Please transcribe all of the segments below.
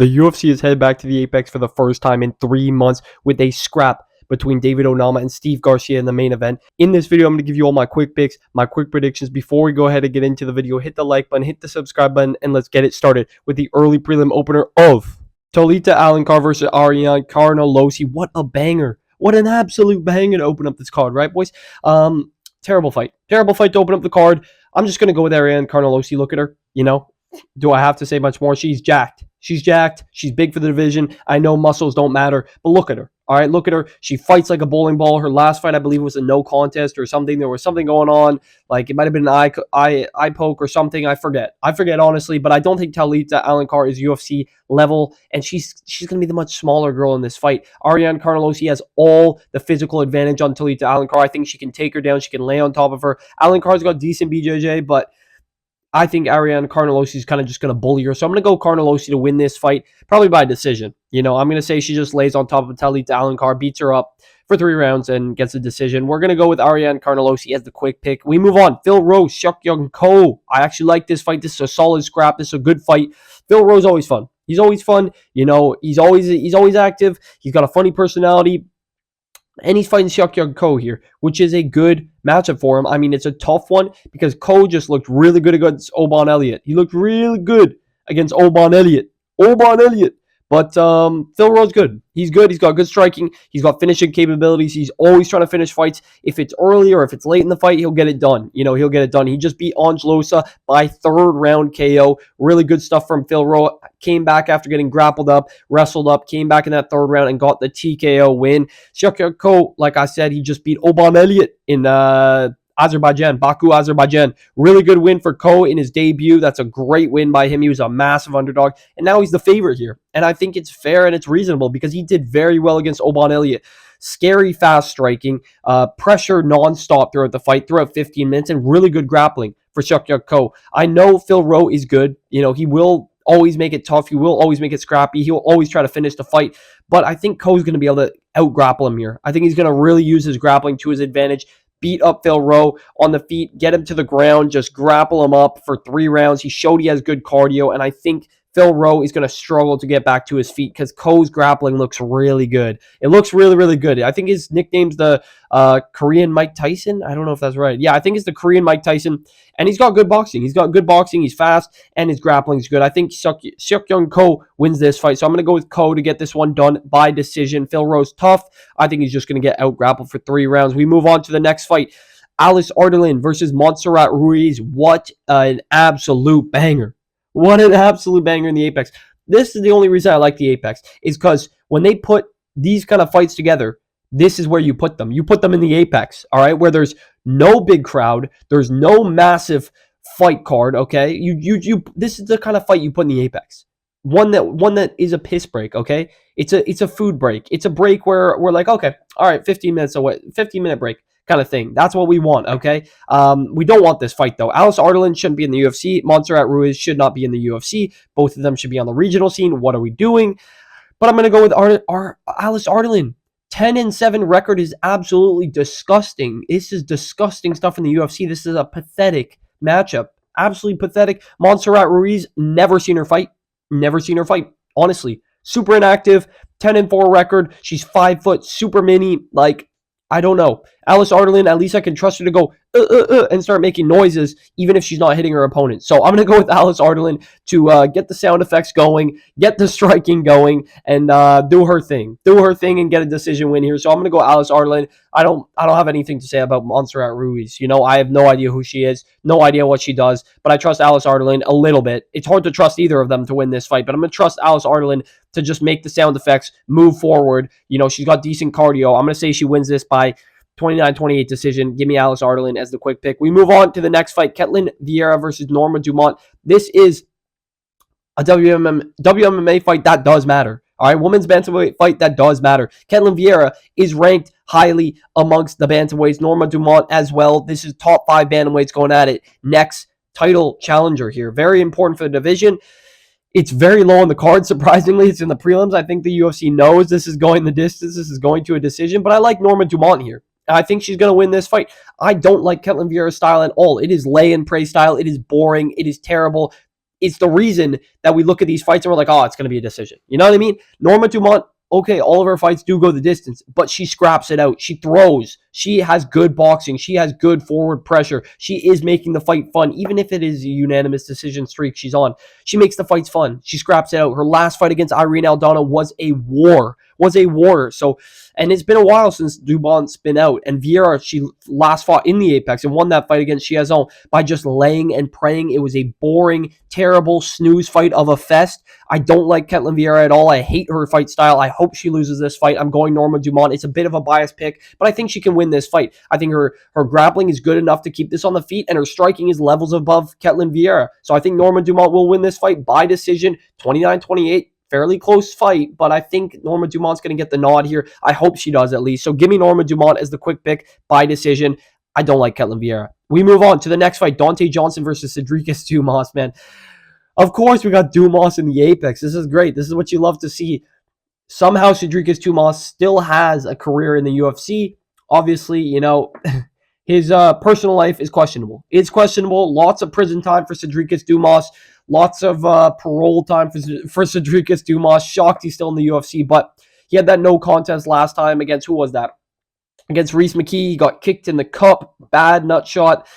The UFC is headed back to the Apex for the first time in 3 months with a scrap between David Onama and Steve Garcia in the main event. In this video, I'm going to give you all my quick picks, my quick predictions. Before we go ahead and get into the video, hit the like button, hit the subscribe button, and let's get it started with the early prelim opener of Talita Alencar versus Ariane Carnelossi. What a banger. What an absolute banger to open up this card, right, boys? Terrible fight. Terrible fight to open up the card. I'm just going to go with Ariane Carnelossi. Look at her, Do I have to say much more? She's jacked. She's jacked. She's big for the division. I know muscles don't matter, but look at her. All right, look at her. She fights like a bowling ball. Her last fight, I believe, was a no contest or something. There was something going on. Like, it might have been an eye poke or something. I forget, honestly, but I don't think Talita Alencar is UFC level, and she's going to be the much smaller girl in this fight. Ariane Carnelossi has all the physical advantage on Talita Alencar. I think she can take her down. She can lay on top of her. Alencar's got decent BJJ, but I think Ariane Carnelossi is kind of just going to bully her. So I'm going to go Carnelossi to win this fight, probably by decision. I'm going to say she just lays on top of Talita Alencar, beats her up for 3 rounds, and gets a decision. We're going to go with Ariane Carnelossi as the quick pick. We move on. Phil Rowe, Seok Ko. I actually like this fight. This is a solid scrap. This is a good fight. Phil Rowe's always fun. He's always fun. He's always active. He's got a funny personality. And he's fighting Seok Ko here, which is a good matchup for him. I mean, it's a tough one because Ko just looked really good against Oban Elliott. He looked really good against Oban Elliott. But Phil Rowe's good. He's good. He's got good striking. He's got finishing capabilities. He's always trying to finish fights. If it's early or if it's late in the fight, he'll get it done. He'll get it done. He just beat Angelosa by 3rd round KO. Really good stuff from Phil Rowe. Came back after getting grappled up, wrestled up, came back in that 3rd round and got the TKO win. Seok Ko, like I said, he just beat Oban Elliott in Azerbaijan, Baku, Azerbaijan. Really good win for Ko in his debut. That's a great win by him. He was a massive underdog, and now he's the favorite here. And I think it's fair and it's reasonable because he did very well against Oban Elliott. Scary, fast striking, pressure nonstop throughout the fight, throughout 15 minutes, and really good grappling for Seok Ko. I know Phil Rowe is good. He will always make it tough. He will always make it scrappy. He'll always try to finish the fight. But I think Ko's going to be able to out-grapple him here. I think he's going to really use his grappling to his advantage. Beat up Phil Rowe on the feet, get him to the ground, just grapple him up for 3 rounds. He showed he has good cardio, and I think Phil Rowe is going to struggle to get back to his feet because Ko's grappling looks really good. It looks really, really good. I think his nickname's the Korean Mike Tyson. I don't know if that's right. Yeah, I think it's the Korean Mike Tyson, and he's got good boxing. He's fast, and his grappling's good. I think Seok Ko wins this fight, so I'm going to go with Ko to get this one done by decision. Phil Rowe's tough. I think he's just going to get out-grappled for 3 rounds. We move on to the next fight. Alice Ardelin versus Montserrat Ruiz. What an absolute banger. What an absolute banger in the Apex. This is the only reason I like the Apex, is because when they put these kind of fights together, this is where you put them. You put them in the Apex, all right, where there's no big crowd, there's no massive fight card, okay? This is the kind of fight you put in the Apex. One that is a piss break, okay? It's a food break. It's a break where we're like, okay, all right, 15 minutes away, 15-minute break kind of thing. That's what we want, okay? We don't want this fight, though. Alice Ardelin shouldn't be in the UFC. Montserrat Ruiz should not be in the UFC. Both of them should be on the regional scene. What are we doing? But I'm going to go with Alice Ardelin. 10-7 record is absolutely disgusting. This is disgusting stuff in the UFC. This is a pathetic matchup. Absolutely pathetic. Montserrat Ruiz, never seen her fight. Honestly. Super inactive. 10-4 record. She's 5 foot, super mini. Like, I don't know. Alice Ardelin, at least I can trust her to go and start making noises, even if she's not hitting her opponent. So I'm going to go with Alice Ardelin to get the sound effects going, get the striking going, and do her thing. And get a decision win here. So I'm going to go Alice Ardelin. I don't have anything to say about Montserrat Ruiz. I have no idea who she is, no idea what she does, but I trust Alice Ardelin a little bit. It's hard to trust either of them to win this fight, but I'm going to trust Alice Ardelin to just make the sound effects, move forward. She's got decent cardio. I'm going to say she wins this by 29-28 decision. Give me Alice Ardelin as the quick pick. We move on to the next fight. Ketlen Vieira versus Norma Dumont. This is a WMMA fight that does matter. All right, women's bantamweight fight that does matter. Ketlen Vieira is ranked highly amongst the bantamweights. Norma Dumont as well. This is top 5 bantamweights going at it. Next title challenger here. Very important for the division. It's very low on the card, surprisingly. It's in the prelims. I think the UFC knows this is going the distance. This is going to a decision, but I like Norma Dumont here. I think she's going to win this fight. I don't like Ketlen Vieira's style at all. It is lay and pray style. It is boring. It is terrible. it's the reason that we look at these fights and we're like, oh, it's going to be a decision. You know what I mean? Norma Dumont, okay, all of her fights do go the distance, but she scraps it out. She throws. She has good boxing. She has good forward pressure. She is making the fight fun, even if it is a unanimous decision streak she's on. She makes the fights fun. She scraps it out. Her last fight against Irene Aldana was a war. So, and it's been a while since Dumont's been out. And Vieira, she last fought in the Apex and won that fight against Chiazon by just laying and praying. It was a boring, terrible snooze fight of a fest. I don't like Ketlen Vieira at all. I hate her fight style. I hope she loses this fight. I'm going Norma Dumont. It's a bit of a biased pick, but I think she can win this fight. I think her grappling is good enough to keep this on the feet, and her striking is levels above Ketlen Vieira. So I think Norma Dumont will win this fight by decision, 29-28. Fairly close fight, but I think Norma Dumont's going to get the nod here. I hope she does at least. So give me Norma Dumont as the quick pick by decision. I don't like Ketlen Vieira. We move on to the next fight, Dante Johnson versus Cedricus Dumas, man. Of course, we got Dumas in the Apex. This is great. This is what you love to see. Somehow, Cedricus Dumas still has a career in the UFC. Obviously, you know, his personal life is questionable. It's questionable. Lots of prison time for Cedricus Dumas. Lots of parole time for Cedricus Dumas. Shocked he's still in the UFC, but he had that no contest last time against, who was that? Against Reese McKee. He got kicked in the cup. Bad nut shot.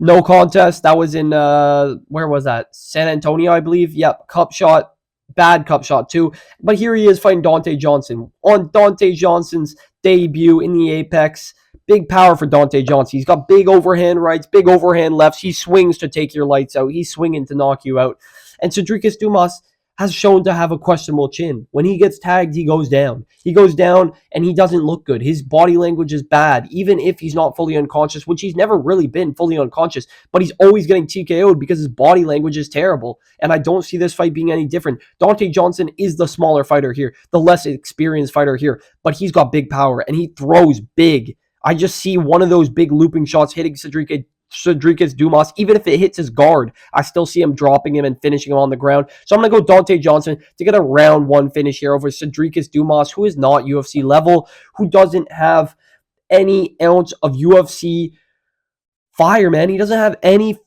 No contest. That was in, where was that? San Antonio, I believe. Yep, cup shot. Bad cup shot too. But here he is fighting Dante Johnson. On Dante Johnson's debut in the Apex. Big power for Dante Johnson. He's got big overhand rights, big overhand lefts. He swings to take your lights out. He's swinging to knock you out. And Cedricus Dumas has shown to have a questionable chin. When he gets tagged, he goes down. He goes down and he doesn't look good. His body language is bad, even if he's not fully unconscious, which he's never really been fully unconscious, but he's always getting TKO'd because his body language is terrible. And I don't see this fight being any different. Dante Johnson is the smaller fighter here, the less experienced fighter here, but he's got big power and he throws big. I just see one of those big looping shots hitting Cedricus Dumas. Even if it hits his guard, I still see him dropping him and finishing him on the ground. So I'm going to go Dante Johnson to get a round one finish here over Cedricus Dumas, who is not UFC level, who doesn't have any ounce of UFC fire, man. He doesn't have any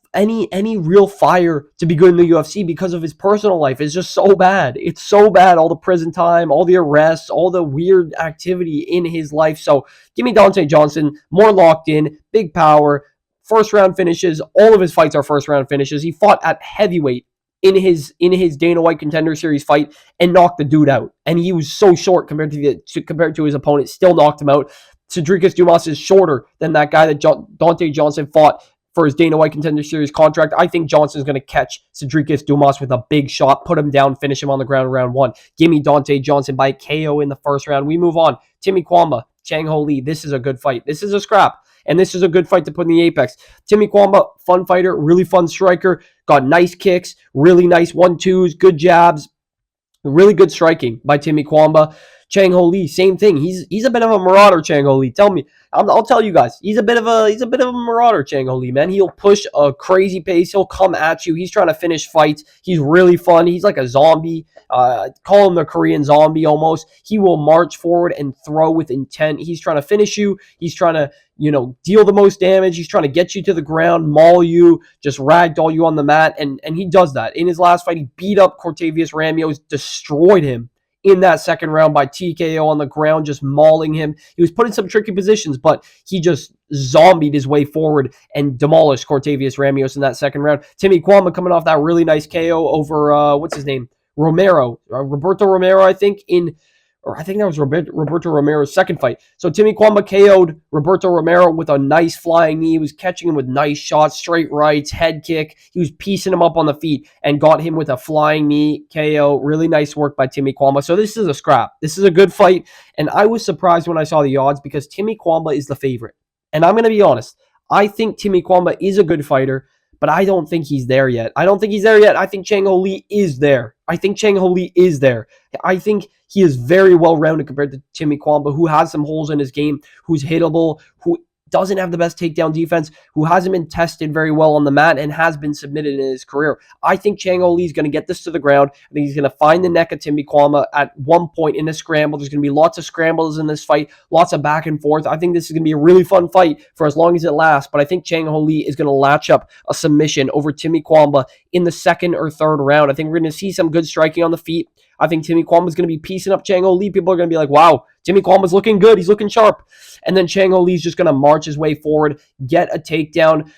real fire to be good in the UFC because of his personal life. It's just so bad. It's so bad. All the prison time, all the arrests, all the weird activity in his life. So give me Dante Johnson, more locked in, big power, first round finishes. All of his fights are first round finishes. He fought at heavyweight in his Dana White Contender Series fight and knocked the dude out. And he was so short compared to his opponent, still knocked him out. Cedricus Dumas is shorter than that guy that Dante Johnson fought for his Dana White Contender Series contract. I think Johnson's going to catch Cedricus Dumas with a big shot, put him down, finish him on the ground round one. Give me Dante Johnson by KO in the first round. We move on. Timmy Kwamba, Chang Ho Lee. This is a good fight. This is a scrap, and this is a good fight to put in the Apex. Timmy Kwamba, fun fighter, really fun striker, got nice kicks, really nice 1-2s, good jabs, really good striking by Timmy Kwamba. Chang Ho Lee, same thing. He's a bit of a marauder, Chang Ho Lee. I'll tell you guys, he's a bit of a marauder, Chang Ho Lee, man. He'll push a crazy pace. He'll come at you. He's trying to finish fights. He's really fun. He's like a zombie. Call him the Korean zombie almost. He will march forward and throw with intent. He's trying to finish you. He's trying to, deal the most damage. He's trying to get you to the ground, maul you, just ragdoll you on the mat, and he does that. In his last fight, he beat up Cortavius Ramios, destroyed him in that second round by TKO on the ground, just mauling him. He was put in some tricky positions, but he just zombied his way forward and demolished Cortavius Ramios in that second round. Timmy Kwamba coming off that really nice KO over, what's his name? Roberto Romero, I think that was Roberto Romero's second fight. So Timmy Kwamba KO'd Roberto Romero with a nice flying knee. He was catching him with nice shots, straight rights, head kick. He was piecing him up on the feet and got him with a flying knee KO. Really nice work by Timmy Kwamba. So this is a scrap. This is a good fight. And I was surprised when I saw the odds because Timmy Kwamba is the favorite. And I'm going to be honest. I think Timmy Kwamba is a good fighter, but I don't think he's there yet. I think Chang Ho Lee is there. I think he is very well-rounded compared to Timmy Kwamba, who has some holes in his game, who's hittable, who doesn't have the best takedown defense, who hasn't been tested very well on the mat and has been submitted in his career. I think Chang Ho Lee is going to get this to the ground. I think he's going to find the neck of Timmy Kwama at one point in the scramble. There's going to be lots of scrambles in this fight, lots of back and forth. I think this is going to be a really fun fight for as long as it lasts, but I think Chang Ho Lee is going to latch up a submission over Timmy Kwama in the second or third round. I think we're going to see some good striking on the feet. I think Timmy Kwama is going to be piecing up Chang Ho Lee. People are going to be like, wow, Timmy Kwama's looking good. He's looking sharp. And then Chang Ho Lee's just going to march his way forward, get a takedown,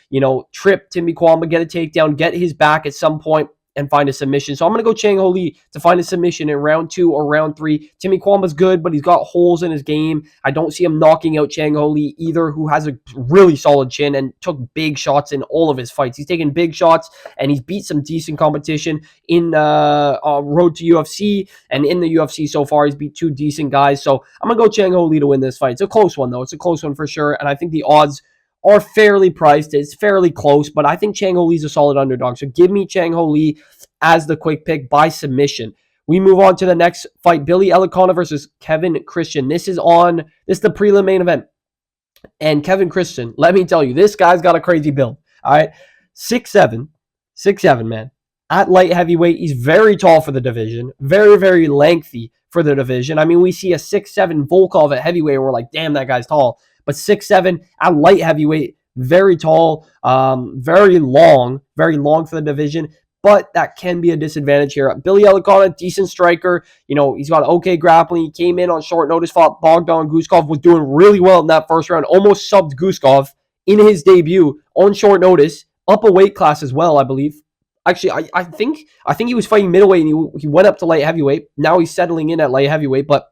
trip Timmy Kwama, get a takedown, get his back at some point, and find a submission. So I'm going to go Chang Ho Lee to find a submission in round 2 or round 3. Timmy Kwama's good, but he's got holes in his game. I don't see him knocking out Chang Ho Lee either, who has a really solid chin and took big shots in all of his fights. He's taken big shots, and he's beat some decent competition in road to UFC, and in the UFC so far, he's beat 2 decent guys. So I'm going to go Chang Ho Lee to win this fight. It's a close one, though. It's a close one for sure, and I think the odds are fairly priced. It's fairly close, but I think Chang Ho Lee's a solid underdog. So give me Chang Ho Lee as the quick pick by submission. We move on to the next fight, Billy Elicona versus Kevin Christian. This is the prelim main event. And Kevin Christian, let me tell you, this guy's got a crazy build. All right. 6'7", man. At light heavyweight, he's very tall for the division. Very, very lengthy for the division. I mean, we see a 6'7" Volkov at heavyweight, and we're like, damn, that guy's tall. But 6'7" at light heavyweight, very tall, very long for the division. But that can be a disadvantage here. Billy Elicona, decent striker. He's got okay grappling. He came in on short notice, fought Bogdan Guskov, was doing really well in that first round. Almost subbed Guskov in his debut on short notice. Up a weight class as well, I believe. Actually, I think he was fighting middleweight and he went up to light heavyweight. Now he's settling in at light heavyweight, but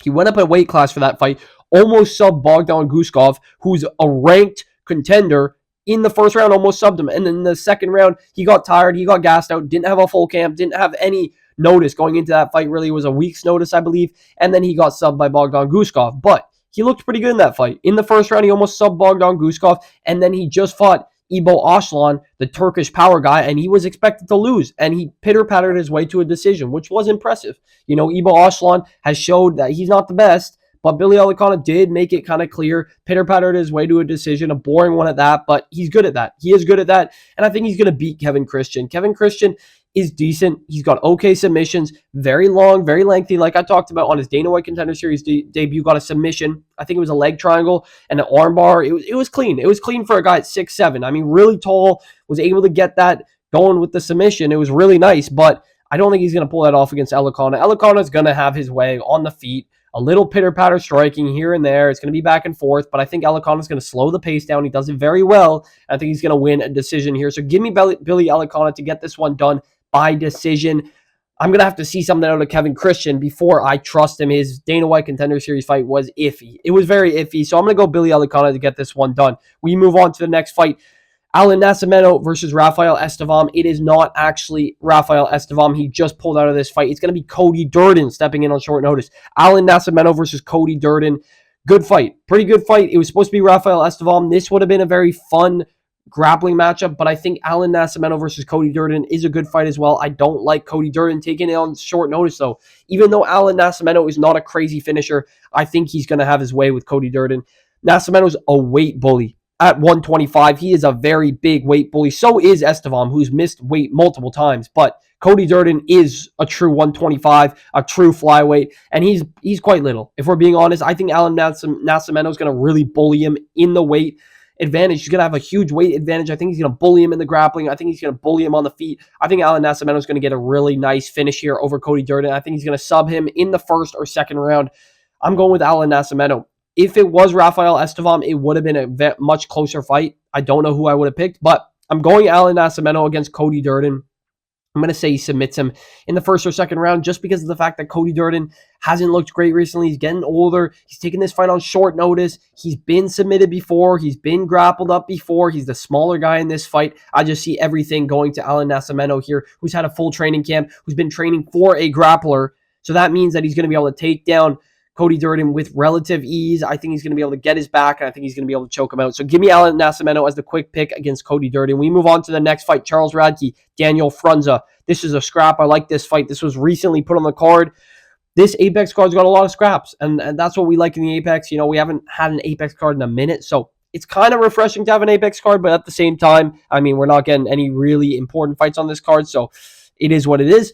he went up a weight class for that fight. Almost subbed Bogdan Guskov, who's a ranked contender. In the first round, almost subbed him. And then in the second round, he got tired. He got gassed out. Didn't have a full camp. Didn't have any notice going into that fight. Really, it was a week's notice, I believe. And then he got subbed by Bogdan Guskov. But he looked pretty good in that fight. In the first round, he almost subbed Bogdan Guskov. And then he just fought Ibo Aslan, the Turkish power guy, and he was expected to lose. And he pitter-pattered his way to a decision, which was impressive. Ibo Aslan has showed that he's not the best. But Billy Elicona did make it kind of clear, pitter-pattered his way to a decision, a boring one at that, but he's good at that. He is good at that, and I think he's going to beat Kevin Christian. Kevin Christian is decent. He's got okay submissions, very long, very lengthy, like I talked about on his Dana White Contender Series debut, got a submission. I think it was a leg triangle and an arm bar. It was clean. It was clean for a guy at 6'7". I mean, really tall, was able to get that going with the submission. It was really nice, but I don't think he's going to pull that off against Elicona. Elicona is going to have his way on the feet. A little pitter-patter striking here and there. It's going to be back and forth, but I think Elicona is going to slow the pace down. He does it very well. I think he's going to win a decision here. So give me Billy Elicona to get this one done by decision. I'm going to have to see something out of Kevin Christian before I trust him. His Dana White Contender Series fight was iffy. It was very iffy, so I'm going to go Billy Elicona to get this one done. We move on to the next fight. Alan Nascimento versus Rafael Estevam. It is not actually Rafael Estevam. He just pulled out of this fight. It's going to be Cody Durden stepping in on short notice. Alan Nascimento versus Cody Durden. Good fight. Pretty good fight. It was supposed to be Rafael Estevam. This would have been a very fun grappling matchup, but I think Alan Nascimento versus Cody Durden is a good fight as well. I don't like Cody Durden taking it on short notice, though. Even though Alan Nascimento is not a crazy finisher, I think he's going to have his way with Cody Durden. Nascimento's a weight bully. At 125, he is a very big weight bully. So is Estevam, who's missed weight multiple times. But Cody Durden is a true 125, a true flyweight, and he's quite little. If we're being honest, I think Alan Nascimento is going to really bully him in the weight advantage. He's going to have a huge weight advantage. I think he's going to bully him in the grappling. I think he's going to bully him on the feet. I think Alan Nascimento is going to get a really nice finish here over Cody Durden. I think he's going to sub him in the first or second round. I'm going with Alan Nascimento. If it was Rafael Estevam, it would have been a much closer fight. I don't know who I would have picked, but I'm going Alan Nascimento against Cody Durden. I'm going to say he submits him in the first or second round just because of the fact that Cody Durden hasn't looked great recently. He's getting older. He's taking this fight on short notice. He's been submitted before. He's been grappled up before. He's the smaller guy in this fight. I just see everything going to Alan Nascimento here, who's had a full training camp, who's been training for a grappler. So that means that he's going to be able to take down Cody Durden with relative ease. I think he's going to be able to get his back, and I think he's going to be able to choke him out. So give me Alan Nascimento as the quick pick against Cody Durden. We move on to the next fight, Charles Radke, Daniel Frunza. This is a scrap. I like this fight. This was recently put on the card. This Apex card's got a lot of scraps, and that's what we like in the Apex. We haven't had an Apex card in a minute, so it's kind of refreshing to have an Apex card, but at the same time, I mean, we're not getting any really important fights on this card, so it is what it is.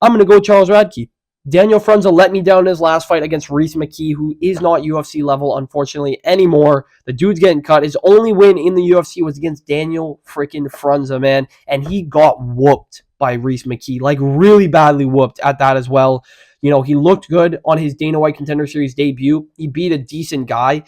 I'm going to go Charles Radke. Daniel Frunza let me down in his last fight against Reese McKee, who is not UFC level, unfortunately, anymore. The dude's getting cut. His only win in the UFC was against Daniel freaking Frunza, man, and he got whooped by Reese McKee, like really badly whooped at that as well. You know, he looked good on his Dana White Contender Series debut. He beat a decent guy,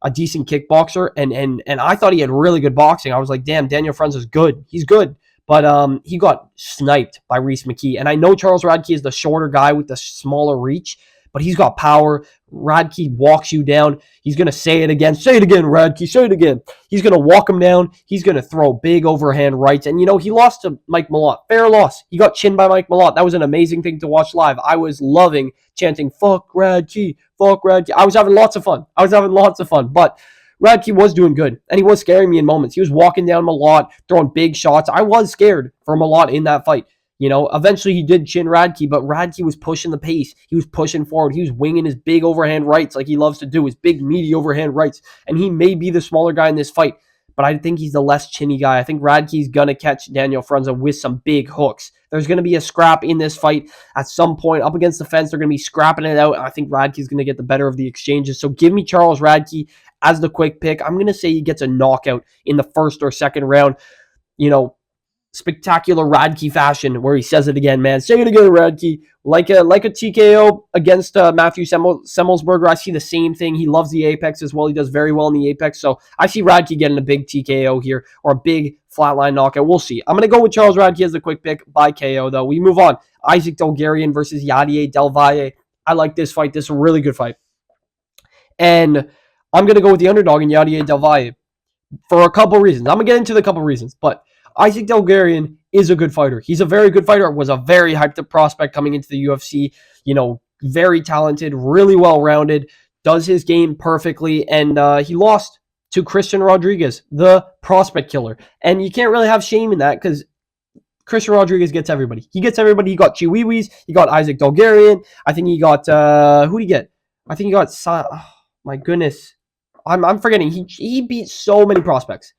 a decent kickboxer, and I thought he had really good boxing. I was like, damn, Daniel Frunza's good. He's good. But he got sniped by Reese McKee. And I know Charles Radke is the shorter guy with the smaller reach, but he's got power. Radke walks you down. He's going to say it again. Say it again, Radke. Say it again. He's going to walk him down. He's going to throw big overhand rights. And, you know, he lost to Mike Malott. Fair loss. He got chinned by Mike Malott. That was an amazing thing to watch live. I was loving chanting, fuck Radke, fuck Radke. I was having lots of fun. But Radke was doing good, and he was scaring me in moments. He was walking down Malott, throwing big shots. I was scared for Malott in that fight. You know, eventually he did chin Radke, but Radke was pushing the pace. He was pushing forward. He was winging his big overhand rights like he loves to do, his big, meaty overhand rights. And he may be the smaller guy in this fight, but I think he's the less chinny guy. I think Radke's going to catch Daniel Frunza with some big hooks. There's going to be a scrap in this fight at some point. Up against the fence, they're going to be scrapping it out. I think Radke's going to get the better of the exchanges. So give me Charles Radke as the quick pick. I'm going to say he gets a knockout in the first or second round. You know, spectacular Radke fashion where he says it again, man. Say it again, Radke. Like a TKO against Matthew Semmelsberger. I see the same thing. He loves the Apex as well. He does very well in the Apex. So I see Radke getting a big TKO here or a big flatline knockout. We'll see. I'm going to go with Charles Radke as the quick pick by KO, though. We move on. Isaac Dulgarian versus Yadier Del Valle. I like this fight. This is a really good fight. And I'm going to go with the underdog in Yadier Del Valle for a couple reasons. I'm going to get into the couple reasons, but Isaac Dulgarian is a good fighter. He's a very good fighter. Was a very hyped up prospect coming into the UFC. You know, very talented, really well-rounded, does his game perfectly, and he lost to Christian Rodriguez, the prospect killer. And you can't really have shame in that because Christian Rodriguez gets everybody. He gets everybody. He got Chiwiwis. He got Isaac Dulgarian. I think he got, who did he get? I think he got, oh, my goodness. I'm forgetting. He beat so many prospects.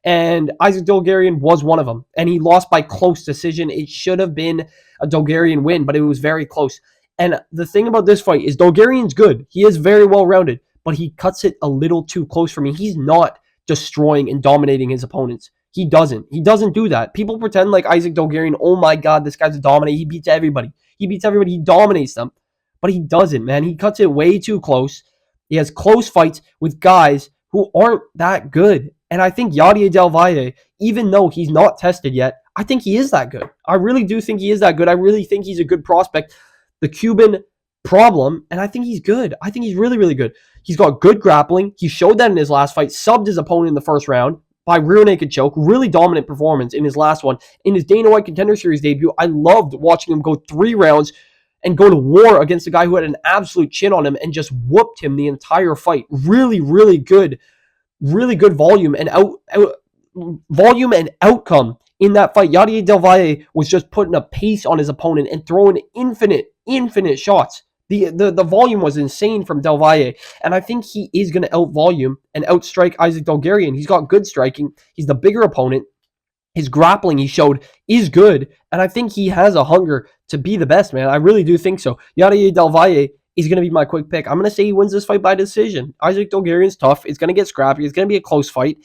And Isaac Dulgarian was one of them. And he lost by close decision. It should have been a Dulgarian win, but it was very close. And the thing about this fight is Dulgarian's good. He is very well-rounded, but he cuts it a little too close for me. He's not destroying and dominating his opponents. He doesn't do that. People pretend like Isaac Dulgarian, oh my God, this guy's a dominator. He beats everybody. He dominates them. But he doesn't, man. He cuts it way too close. He has close fights with guys who aren't that good. And I think Yadier Del Valle, even though he's not tested yet, I think he is that good. I really do think he is that good. I really think he's a good prospect. The Cuban problem, and I think he's good. I think he's really, really good. He's got good grappling. He showed that in his last fight, subbed his opponent in the first round by rear naked choke. Really dominant performance in his last one. In his Dana White Contender Series debut, I loved watching him go 3 rounds and go to war against a guy who had an absolute chin on him and just whooped him the entire fight. Really, really good volume and outcome in that fight. Yadier Del Valle was just putting a pace on his opponent and throwing infinite shots. The volume was insane from Del Valle, and I think he is going to out-volume and outstrike Isaac Dulgarian. He's got good striking. He's the bigger opponent. His grappling, he showed, is good, and I think he has a hunger to be the best, man. I really do think so. Yadier Del Valle is going to be my quick pick. I'm going to say he wins this fight by decision. Isaac Dulgarian's tough. It's going to get scrappy. It's going to be a close fight.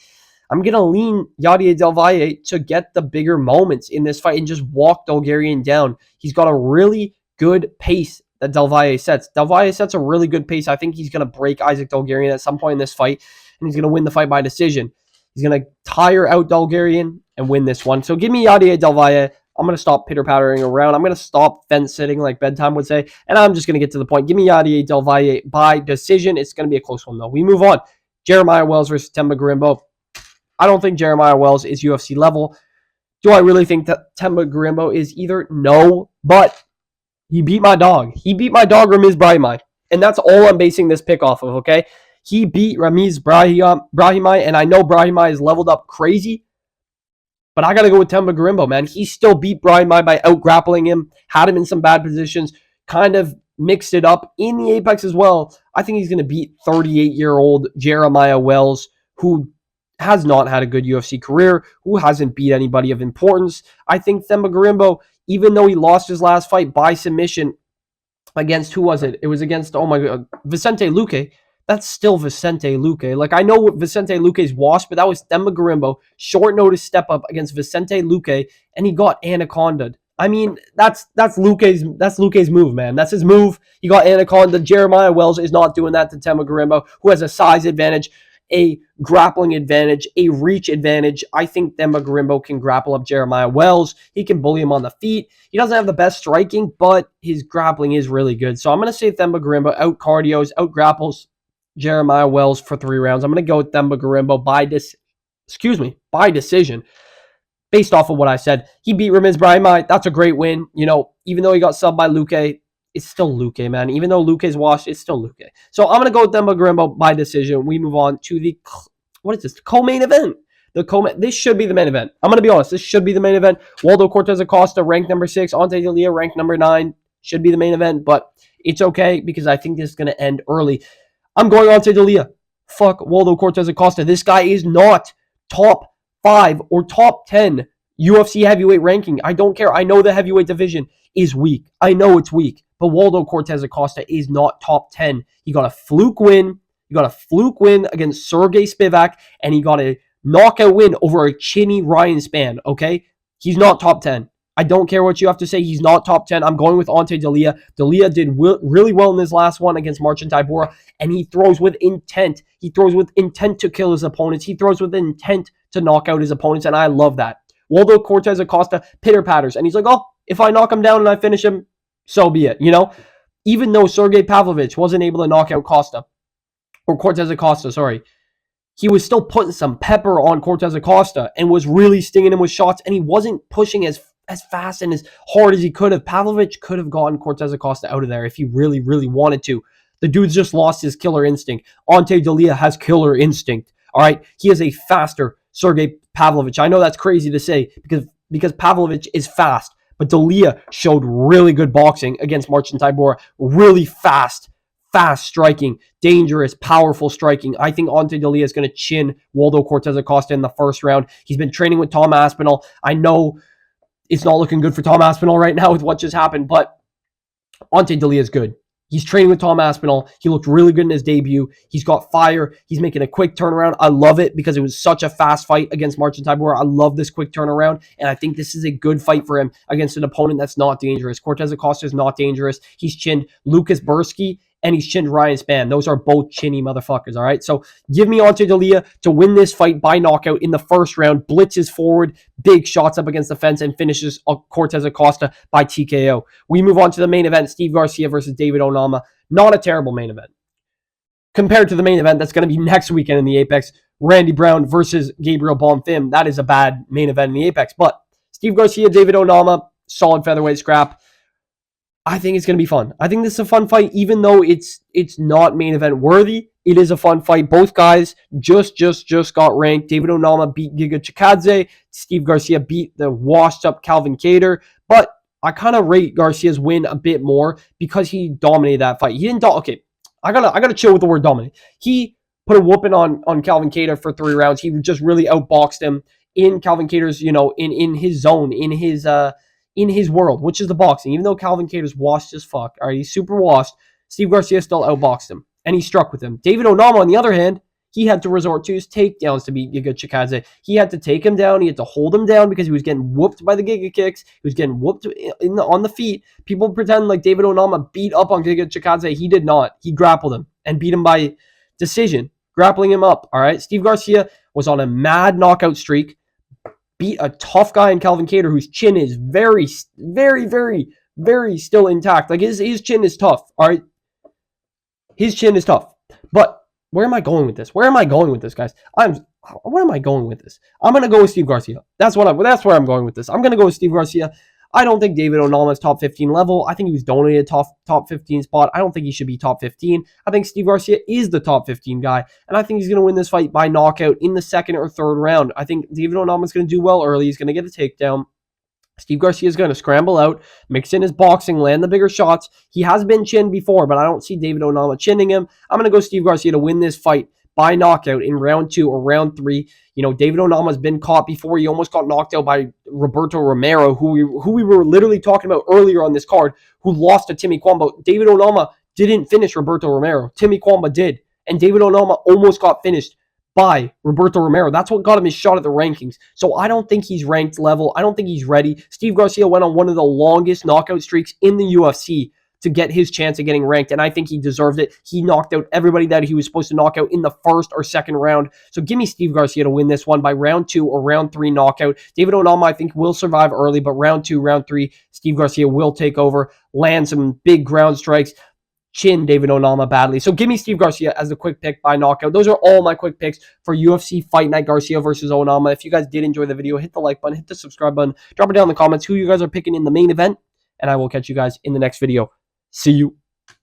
I'm going to lean Yadier Del Valle to get the bigger moments in this fight and just walk Dulgarian down. He's got a really good pace that Del Valle sets. Del Valle sets a really good pace. I think he's going to break Isaac Dulgarian at some point in this fight, and he's going to win the fight by decision. He's going to tire out Dulgarian and win this one. So give me Yadier Del Valle. I'm going to stop pitter-pattering around. I'm going to stop fence-sitting like bedtime would say, and I'm just going to get to the point. Give me Yadier Del Valle by decision. It's going to be a close one, though. We move on. Jeremiah Wells versus Temba Garimbo. I don't think Jeremiah Wells is UFC level. Do I really think that Temba Garimbo is either? No, but he beat my dog. He beat my dog, Ramiz Brahimaj, and that's all I'm basing this pick off of, okay? He beat Ramiz Brahimaj, and I know Brahimaj is leveled up crazy, but I got to go with Temba Garimbo, man. He still beat Brahimaj by out-grappling him, had him in some bad positions, kind of mixed it up in the Apex as well. I think he's going to beat 38-year-old Jeremiah Wells, who has not had a good UFC career, who hasn't beat anybody of importance. I think Themba Gorimbo, even though he lost his last fight by submission against, who was it? It was against, oh my God, Vicente Luque. That's still Vicente Luque. Like, I know Vicente Luque's washed, but that was Themba Gorimbo. Short notice step up against Vicente Luque, and he got anaconda. I mean, that's Luque's move, man. That's his move. He got anaconda. Jeremiah Wells is not doing that to Themba Gorimbo, who has a size advantage, a grappling advantage, a reach advantage. I think Themba Gorimbo can grapple up Jeremiah Wells. He can bully him on the feet. He doesn't have the best striking, but his grappling is really good. So I'm going to say Themba Gorimbo out cardios, out grapples Jeremiah Wells for 3 rounds. I'm going to go with Themba Gorimbo by decision. Based off of what I said, he beat Ramiz Brahimaj. That's a great win. You know, even though he got subbed by Luque, it's still Luque, man. Even though Luque's washed, it's still Luque. So I'm going to go with Themba Gorimbo by decision. We move on to the, what is this? The co-main event. This should be the main event. I'm going to be honest. This should be the main event. Waldo Cortez Acosta, ranked number 6. Ante Delija, ranked number 9. Should be the main event, but it's okay because I think this is going to end early. I'm going Ante Delija. Fuck Waldo Cortez Acosta. This guy is not top 5 or top 10 UFC heavyweight ranking. I don't care. I know the heavyweight division is weak. I know it's weak. But Waldo Cortez Acosta is not top 10. He got a fluke win. He got a fluke win against Sergey Spivak, and he got a knockout win over a chinny Ryan Spann, okay? He's not top 10. I don't care what you have to say. He's not top 10. I'm going with Ante Delija. Delija did really well in his last one against Marcin Tybura, and he throws with intent. He throws with intent to kill his opponents. He throws with intent to knock out his opponents, and I love that. Waldo Cortez Acosta pitter-patters, and he's like, oh, if I knock him down and I finish him, so be it, you know? Even though Sergey Pavlovich wasn't able to knock out Cortez Acosta, sorry, he was still putting some pepper on Cortez Acosta and was really stinging him with shots, and he wasn't pushing as fast and as hard as he could have. Pavlovich could have gotten Cortez Acosta out of there if he really, really wanted to. The dude's just lost his killer instinct. Ante Delija has killer instinct, all right? He is a faster Sergey Pavlovich. I know that's crazy to say because Pavlovich is fast, but Delija showed really good boxing against Marcin Tybura. Really fast striking, dangerous, powerful striking. I think Ante Delija is going to chin Waldo Cortez Acosta in the first round. He's been training with Tom Aspinall. I know it's not looking good for Tom Aspinall right now with what just happened, but Ante Delija is good. He's training with Tom Aspinall. He looked really good in his debut. He's got fire. He's making a quick turnaround. I love it because it was such a fast fight against Marcin Tybura. I love this quick turnaround, and I think this is a good fight for him against an opponent that's not dangerous. Cortez Acosta is not dangerous. He's chinned Lucas Bursky, and he's chinned Ryan Spann. Those are both chinny motherfuckers, all right? So give me Ante Delija to win this fight by knockout in the first round, blitzes forward, big shots up against the fence, and finishes Cortez Acosta by TKO. We move on to the main event, Steve Garcia versus David Onama. Not a terrible main event. Compared to the main event that's going to be next weekend in the Apex, Randy Brown versus Gabriel Bonfim. That is a bad main event in the Apex. But Steve Garcia, David Onama, solid featherweight scrap. I think it's going to be fun. I think this is a fun fight, even though it's not main event worthy. It is a fun fight. Both guys just got ranked. David Onama beat Giga Chikadze. Steve Garcia beat the washed up Calvin Kattar. But I kind of rate Garcia's win a bit more because he dominated that fight. He didn't okay. I gotta chill with the word dominate. He put a whooping on Calvin Kattar for 3 rounds. He just really outboxed him in Calvin Kattar's, in his zone, in his world, which is the boxing. Even though Calvin Kattar's washed as fuck, all right, he's super washed, Steve Garcia still outboxed him, and he struck with him. David Onama, on the other hand, he had to resort to his takedowns to beat Giga Chikadze. He had to take him down. He had to hold him down because he was getting whooped by the Giga kicks. He was getting whooped on the feet. People pretend like David Onama beat up on Giga Chikadze. He did not. He grappled him and beat him by decision, grappling him up, all right? Steve Garcia was on a mad knockout streak, beat a tough guy in Calvin Kattar whose chin is very, very, very, very still intact. Like his chin is tough, all right? His chin is tough. But where am I going with this? Where am I going with this, guys? Where am I going with this? I'm going to go with Steve Garcia. That's where I'm going with this. I'm going to go with Steve Garcia. I don't think David Onama is top 15 level. I think he was donated a top 15 spot. I don't think he should be top 15. I think Steve Garcia is the top 15 guy, and I think he's going to win this fight by knockout in the second or third round. I think David Onama is going to do well early. He's going to get a takedown. Steve Garcia is going to scramble out, mix in his boxing, land the bigger shots. He has been chinned before, but I don't see David Onama chinning him. I'm going to go Steve Garcia to win this fight by knockout in round 2 or round 3. You know, David Onama has been caught before. He almost got knocked out by Roberto Romero, who we were literally talking about earlier on this card, who lost to Timmy Kwamba. David Onama didn't finish Roberto Romero. Timmy Kwamba did. And David Onama almost got finished by Roberto Romero. That's what got him his shot at the rankings. So I don't think he's ranked level. I don't think he's ready. Steve Garcia went on one of the longest knockout streaks in the UFC to get his chance of getting ranked, and I think he deserved it. He knocked out everybody that he was supposed to knock out in the first or second round. So give me Steve Garcia to win this one by round 2 or round 3 knockout. David Onama, I think, will survive early, but round 2, round 3, Steve Garcia will take over, land some big ground strikes, chin David Onama badly. So give me Steve Garcia as the quick pick by knockout. Those are all my quick picks for UFC Fight Night Garcia versus Onama. If you guys did enjoy the video, hit the like button, hit the subscribe button, drop it down in the comments who you guys are picking in the main event, and I will catch you guys in the next video. See you.